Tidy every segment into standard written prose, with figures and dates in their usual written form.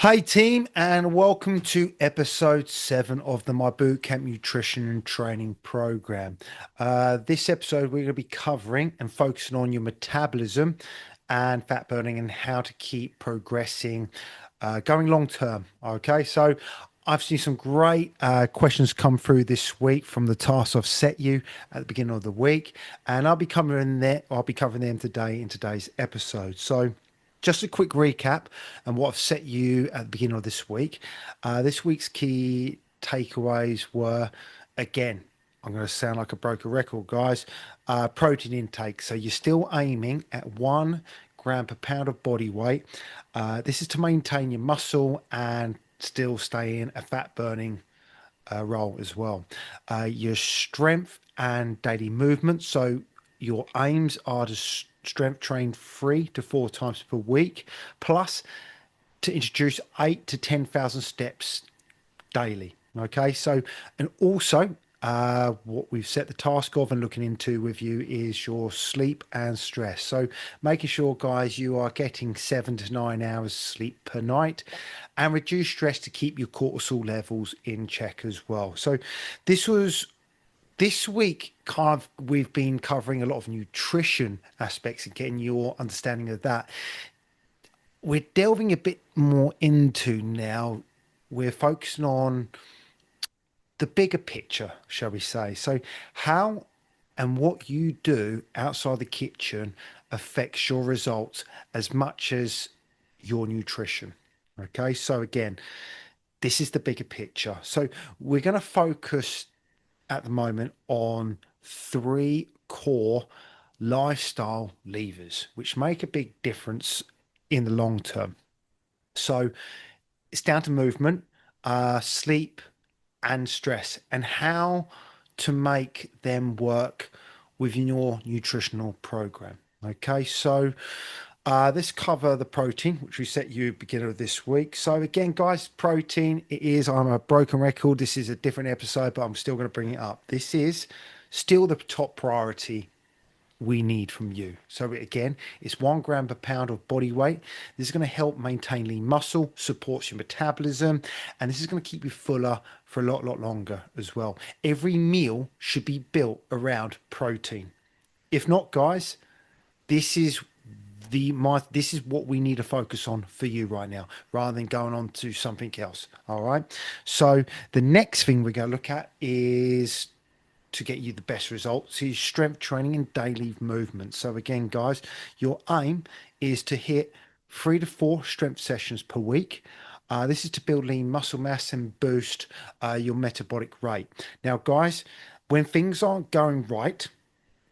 Hey team, and welcome to episode 7 of the My Bootcamp Nutrition and Training Program. This episode, we're going to be covering and focusing on your metabolism and fat burning and how to keep progressing going long term. Okay, so I've seen some great questions come through this week from the tasks I've set you at the beginning of the week, and I'll be covering them today in today's episode. So, just a quick recap and what I've set you at the beginning of this week. This week's key takeaways were, again, I'm going to sound like a broken record, guys. Protein intake. So you're still aiming at 1 gram per pound of body weight. This is to maintain your muscle and still stay in a fat burning role as well. Your strength and daily movement. So your aims are to strength train 3 to 4 times per week, plus to introduce 8 to 10,000 steps daily. Okay, so and also what we've set the task of and looking into with you is your sleep and stress. So making sure, guys, you are getting 7 to 9 hours sleep per night and reduce stress to keep your cortisol levels in check as well. So this was this week kind of we've been covering a lot of nutrition aspects and getting your understanding of that. We're delving a bit more into now, we're focusing on the bigger picture, shall we say. So, how and what you do outside the kitchen affects your results as much as your nutrition. Okay, so again, this is the bigger picture. So, we're going to focus at the moment on 3 core lifestyle levers, which make a big difference in the long term. So, it's down to movement, sleep, and stress, and how to make them work within your nutritional program. Okay, so let's cover the protein, which we set you beginning of this week. So again, guys, protein, it is, I'm a broken record. This is a different episode, but I'm still going to bring it up. This is still the top priority we need from you. So again, it's 1 gram per pound of body weight. This is going to help maintain lean muscle, supports your metabolism, and this is going to keep you fuller for a lot longer as well. Every meal should be built around protein. If not, guys, this is this is what we need to focus on for you right now, rather than going on to something else. All right. So the next thing we're going to look at is to get you the best results is strength training and daily movement. So again, guys, your aim is to hit 3 to 4 strength sessions per week. This is to build lean muscle mass and boost your metabolic rate. Now, guys, when things aren't going right,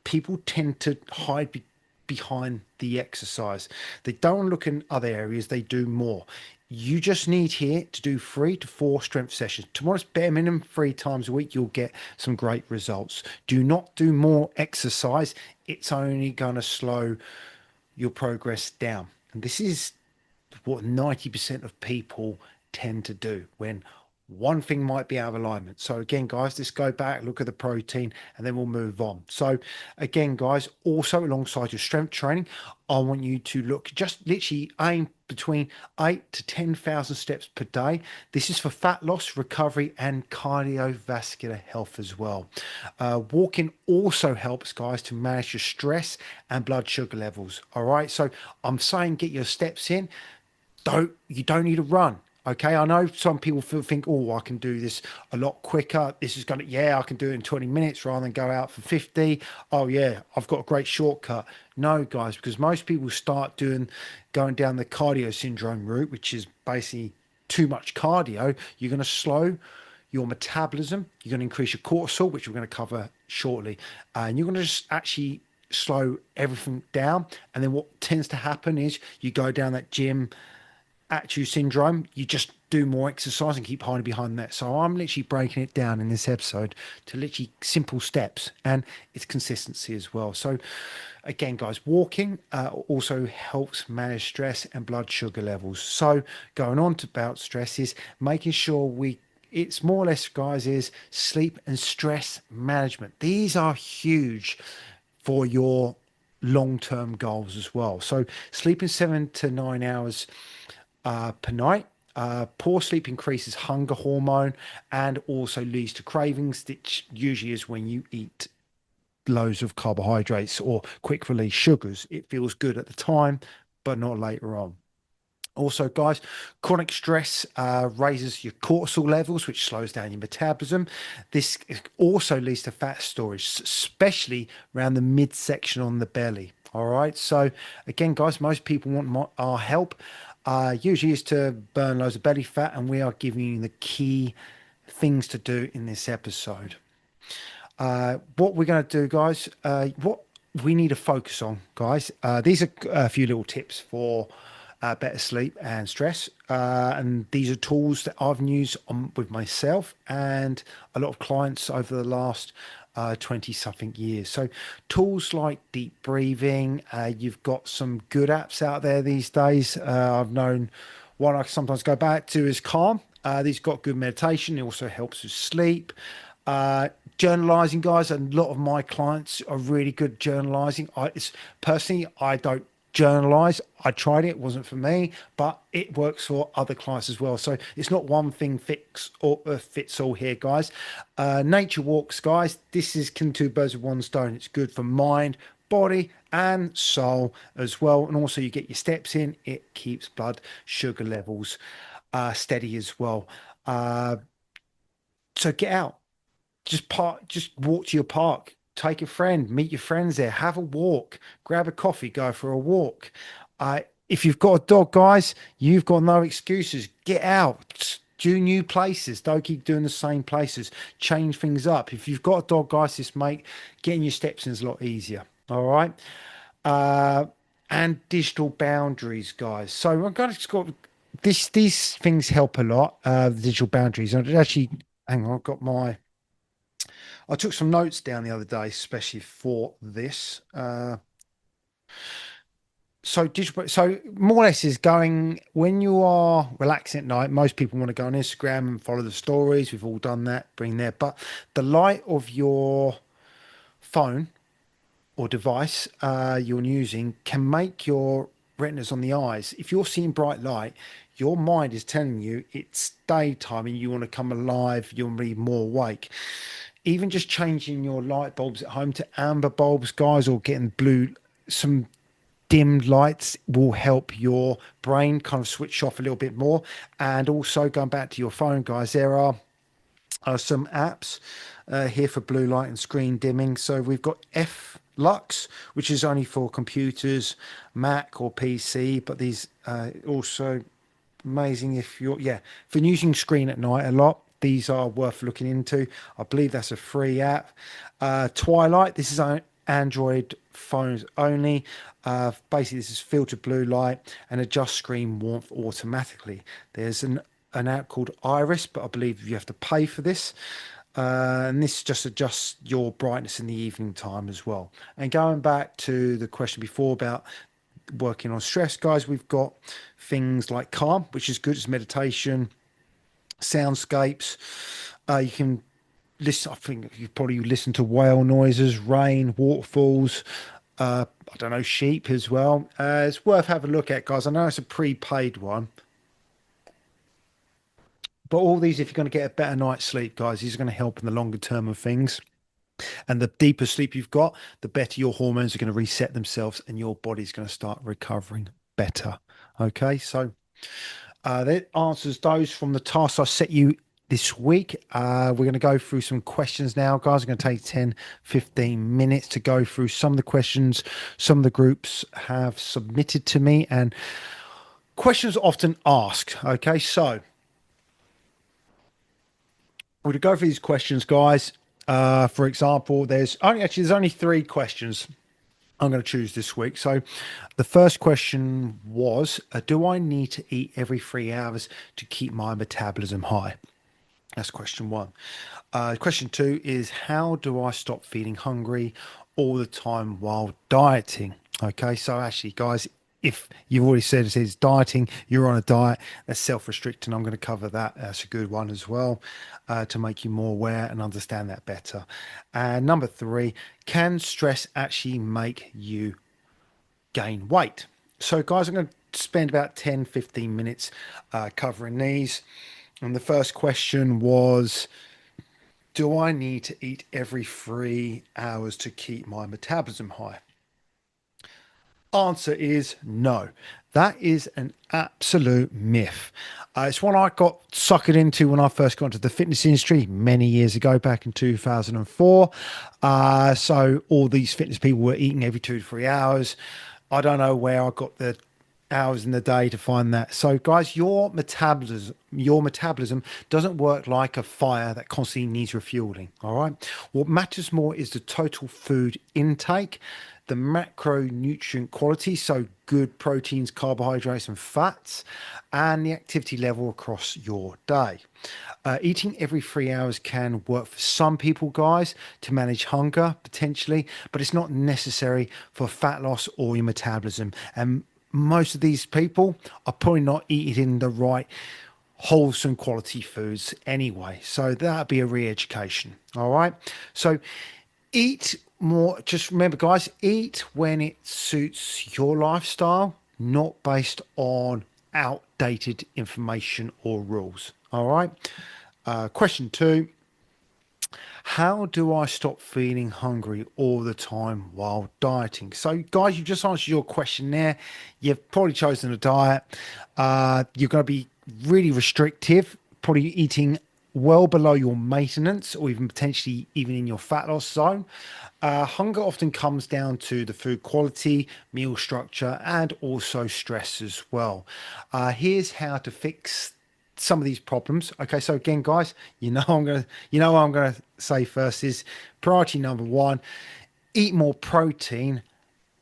people tend to hide behind the exercise. They don't look in other areas, they do more. You just need here to do 3 to 4 strength sessions. Tomorrow's bare minimum 3 times a week. You'll get some great results. Do not do more exercise. It's only going to slow your progress down. And this is what 90% of people tend to do when one thing might be out of alignment. So again, guys, let's go back, look at the protein, and then we'll move on. So again, guys, also alongside your strength training, I want you to look, just literally aim between 8 to 10,000 steps per day. This is for fat loss, recovery, and cardiovascular health as well. Walking also helps, guys, to manage your stress and blood sugar levels. All right. So I'm saying get your steps in. You don't need to run. Okay, I know some people think, oh, I can do this a lot quicker. This is going to, yeah, I can do it in 20 minutes rather than go out for 50. Oh, yeah, I've got a great shortcut. No, guys, because most people start going down the cardio syndrome route, which is basically too much cardio. You're going to slow your metabolism. You're going to increase your cortisol, which we're going to cover shortly. And you're going to just actually slow everything down. And then what tends to happen is you go down that gym Atchu syndrome, you just do more exercise and keep hiding behind that. So I'm literally breaking it down in this episode to literally simple steps, and it's consistency as well. So again, guys, walking also helps manage stress and blood sugar levels. So going on to about stress is making sure it's more or less, guys, is sleep and stress management. These are huge for your long-term goals as well. So sleeping 7 to 9 hours per night. Poor sleep increases hunger hormone and also leads to cravings, which usually is when you eat loads of carbohydrates or quick release sugars. It feels good at the time, but not later on. Also, guys, chronic stress raises your cortisol levels, which slows down your metabolism. This also leads to fat storage, especially around the midsection on the belly. All right. So, again, guys, most people want our help. Usually is to burn loads of belly fat, and we are giving you the key things to do in this episode. What we're going to do, guys, what we need to focus on, guys, these are a few little tips for better sleep and stress. And these are tools that I've used with myself and a lot of clients over the last 20 something years. So, tools like deep breathing, you've got some good apps out there these days. I've known one I sometimes go back to is Calm. These got good meditation. It also helps with sleep. Uh, Journalizing, guys. A lot of my clients are really good at journalizing. Personally, I don't journalize. I tried it; it wasn't for me, but it works for other clients as well. So it's not one thing fits all here, guys. Nature walks, guys. This is killing two birds with one stone. It's good for mind, body, and soul as well. And also, you get your steps in. It keeps blood sugar levels steady as well. Uh, so get out, just walk to your park, take a friend, meet your friends there, have a walk, grab a coffee, go for a walk. If you've got a dog, guys, you've got no excuses. Get out, do new places. Don't keep doing the same places. Change things up. If you've got a dog, guys, this make getting your steps in is a lot easier. All right. uh and digital boundaries, guys. So I'm going to got this these things help a lot. The digital boundaries. I actually, hang on, I've got my, I took some notes down the other day, especially for this. So more or less is going when you are relaxing at night. Most people want to go on Instagram and follow the stories. We've all done that, bring there. But the light of your phone or device you're using can make your retinas on the eyes. If you're seeing bright light, your mind is telling you it's daytime and you want to come alive, you'll be more awake. Even just changing your light bulbs at home to amber bulbs, guys, or getting blue, some dimmed lights will help your brain kind of switch off a little bit more. And also going back to your phone, guys, there are some apps here for blue light and screen dimming. So we've got F Lux, which is only for computers, Mac or PC, but these also amazing if you're, yeah, for using screen at night a lot. These are worth looking into. I believe that's a free app. Twilight, this is on Android phones only. Basically, this is filtered blue light and adjust screen warmth automatically. There's an app called Iris, but I believe you have to pay for this. And this just adjusts your brightness in the evening time as well. And going back to the question before about working on stress, guys, we've got things like Calm, which is good as meditation, soundscapes. You can listen. I think you probably listen to whale noises, rain, waterfalls. I don't know, sheep as well. It's worth having a look at, guys. I know it's a prepaid one, but all these, if you're going to get a better night's sleep, guys, these are going to help in the longer term of things. And the deeper sleep you've got, the better your hormones are going to reset themselves and your body's going to start recovering better. Okay, so that answers those from the tasks I set you this week. We're going to go through some questions now, guys. I'm going to take 10, 15 minutes to go through some of the questions some of the groups have submitted to me and questions often asked. Okay, so we're going to go through these questions, guys. For example, there's only three questions I'm going to choose this week. So the first question was, do I need to eat every 3 hours to keep my metabolism high? That's question one. Question two is, how do I stop feeling hungry all the time while dieting? Okay, so actually, guys, if you've already said it is dieting, you're on a diet, that's self-restricting. I'm going to cover that. That's a good one as well, to make you more aware and understand that better. And number three, can stress actually make you gain weight? So, guys, I'm going to spend about 10-15 minutes covering these. And the first question was, do I need to eat every 3 hours to keep my metabolism high? Answer is no. That is an absolute myth. It's one I got suckered into when I first got into the fitness industry many years ago, back in 2004. So all these fitness people were eating every 2 to 3 hours. I don't know where I got the hours in the day to find that. So guys, your metabolism doesn't work like a fire that constantly needs refueling. All right. What matters more is the total food intake, the macronutrient quality, so good proteins, carbohydrates, and fats, and the activity level across your day. Eating every 3 hours can work for some people, guys, to manage hunger potentially, but it's not necessary for fat loss or your metabolism. And most of these people are probably not eating the right wholesome quality foods anyway. So that'd be a re-education. All right. So eat more. Just remember, guys, eat when it suits your lifestyle, not based on outdated information or rules. All right. Question two. How do I stop feeling hungry all the time while dieting? So, guys, you just answered your question there. You've probably chosen a diet. You're going to be really restrictive, probably eating well below your maintenance or even potentially even in your fat loss zone. Hunger often comes down to the food quality, meal structure, and also stress as well. Here's how to fix some of these problems. Okay, so again, guys, what I'm gonna say first is priority number one: eat more protein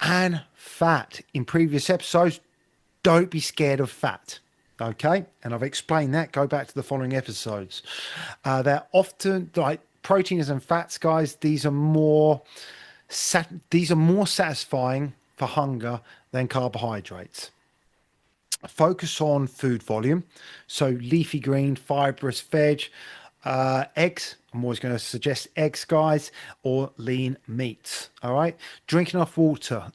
and fat. In previous episodes, don't be scared of fat. Okay, and I've explained that. Go back to the following episodes. They're often like proteins and fats, guys. These are more satisfying for hunger than carbohydrates. Focus on food volume. So leafy green, fibrous veg, eggs. I'm always going to suggest eggs, guys, or lean meats. All right. Drink enough water.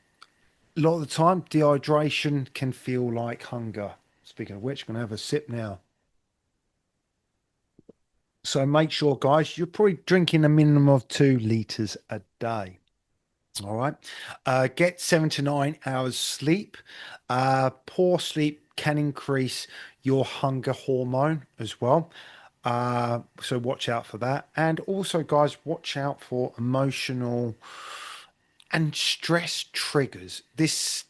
A lot of the time, dehydration can feel like hunger. Speaking of which, I'm going to have a sip now. So make sure, guys, you're probably drinking a minimum of 2 liters a day. All right. Get 7 to 9 hours sleep. Poor sleep can increase your hunger hormone as well. So watch out for that. And also, guys, watch out for emotional and stress triggers. It's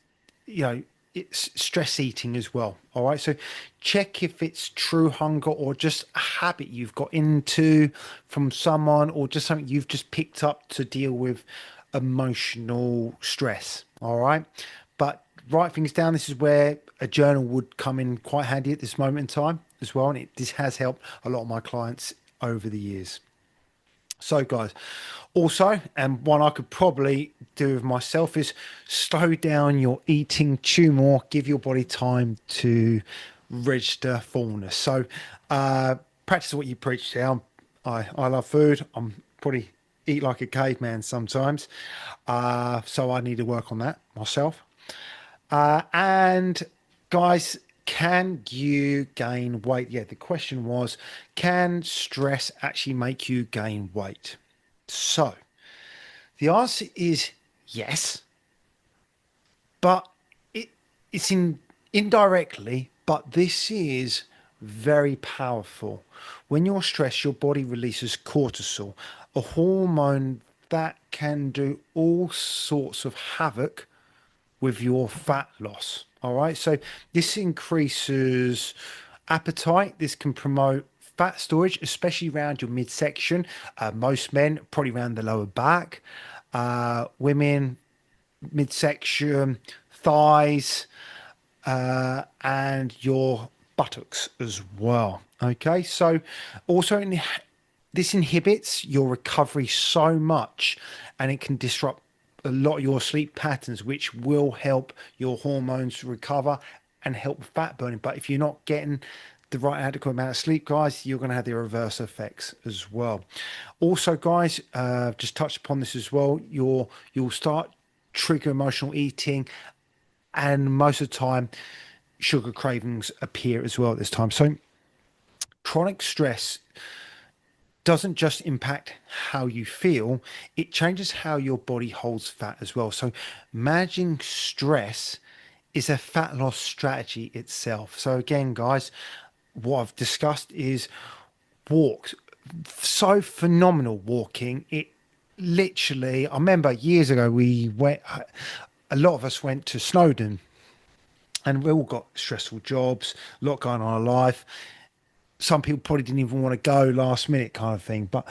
stress eating as well. All right. So check if it's true hunger or just a habit you've got into from someone or just something you've just picked up to deal with emotional stress. All right. But write things down. This is where a journal would come in quite handy at this moment in time as well. And this has helped a lot of my clients over the years. So, guys, also, and one I could probably do with myself is slow down your eating, chew more, give your body time to register fullness. So, practice what you preach. I love food. I'm probably eat like a caveman sometimes. So I need to work on that myself. And guys, can you gain weight? Yeah, the question was, can stress actually make you gain weight? So the answer is yes, but it's indirectly, but this is very powerful. When you're stressed, your body releases cortisol, a hormone that can do all sorts of havoc with your fat loss. All right. So this increases appetite. This can promote fat storage, especially around your midsection. Most men, probably around the lower back. Women, midsection, thighs, and your buttocks as well. Okay. So also this inhibits your recovery so much and it can disrupt a lot of your sleep patterns, which will help your hormones recover and help with fat burning. But if you're not getting the right adequate amount of sleep, guys, you're going to have the reverse effects as well. Also, guys, just touched upon this as well. You'll start trigger emotional eating, and most of the time sugar cravings appear as well at this time. So chronic stress doesn't just impact how you feel, it changes how your body holds fat as well. So managing stress is a fat loss strategy itself. So again, guys, what I've discussed is walks. So phenomenal walking. It literally, I remember years ago, we went, a lot of us went to Snowdon, and we all got stressful jobs, a lot going on in our life. Some people probably didn't even want to go last minute kind of thing. But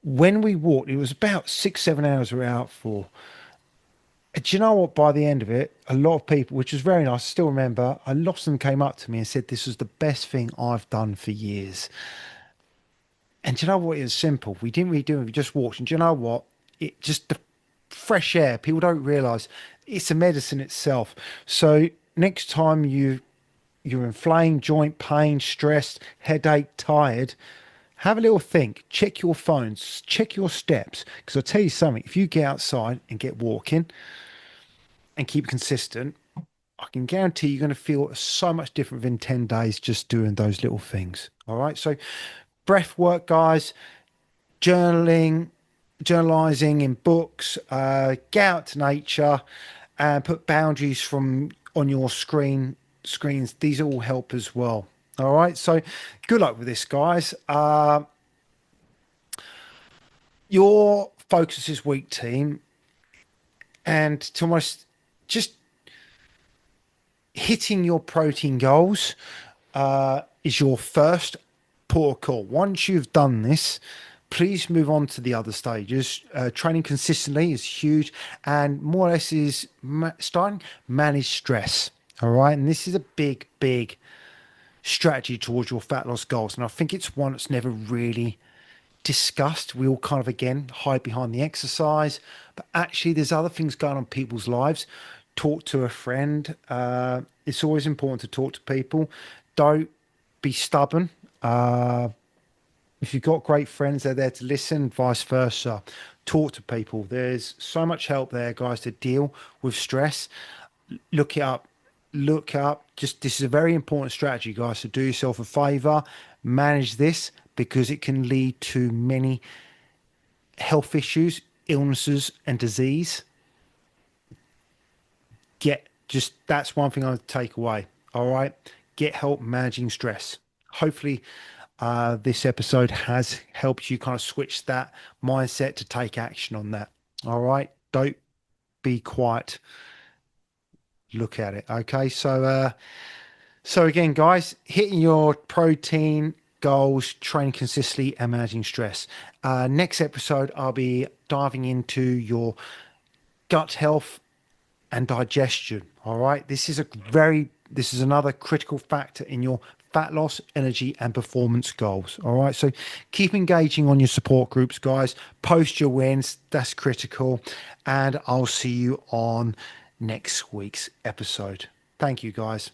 when we walked, it was about 6, 7 hours we were out for. Do you know what? By the end of it, a lot of people, which was very nice, I still remember, a lot of them came up to me and said, "This was the best thing I've done for years." And do you know what? It was simple. We didn't really do it. We just walked. And do you know what? It just, the fresh air, people don't realize it's a medicine itself. So next time you're inflamed, joint pain, stressed, headache, tired, have a little think. Check your phones, check your steps. Because I'll tell you something, if you get outside and get walking and keep consistent, I can guarantee you're going to feel so much different within 10 days just doing those little things. All right. So breath work, guys, journaling, journalizing in books, get out to nature and put boundaries from on your screens. These all help as well. All right. So good luck with this, guys. Your focus is weak, team. And to almost just hitting your protein goals is your first port of call. Once you've done this, please move on to the other stages. Training consistently is huge, and more or less is starting manage stress. All right, and this is a big strategy towards your fat loss goals, and I think it's one that's never really discussed. We all kind of again hide behind the exercise, but actually there's other things going on in people's lives. Talk to a friend. It's always important to talk to people. Don't be stubborn. If you've got great friends, they're there to listen, vice versa. Talk to people. There's so much help there, guys, to deal with stress. Look it up. Look up. Just this is a very important strategy, guys. So do yourself a favor, manage this because it can lead to many health issues, illnesses, and disease. Get just that's one thing I would take away. All right. Get help managing stress. Hopefully, this episode has helped you kind of switch that mindset to take action on that. All right. Don't be quiet. Look at it. Okay. So again, guys, hitting your protein goals, training consistently, and managing stress. Next episode, I'll be diving into your gut health and digestion. All right. This is another critical factor in your fat loss, energy, and performance goals. All right. So keep engaging on your support groups, guys. Post your wins. That's critical. And I'll see you on next week's episode. Thank you, guys.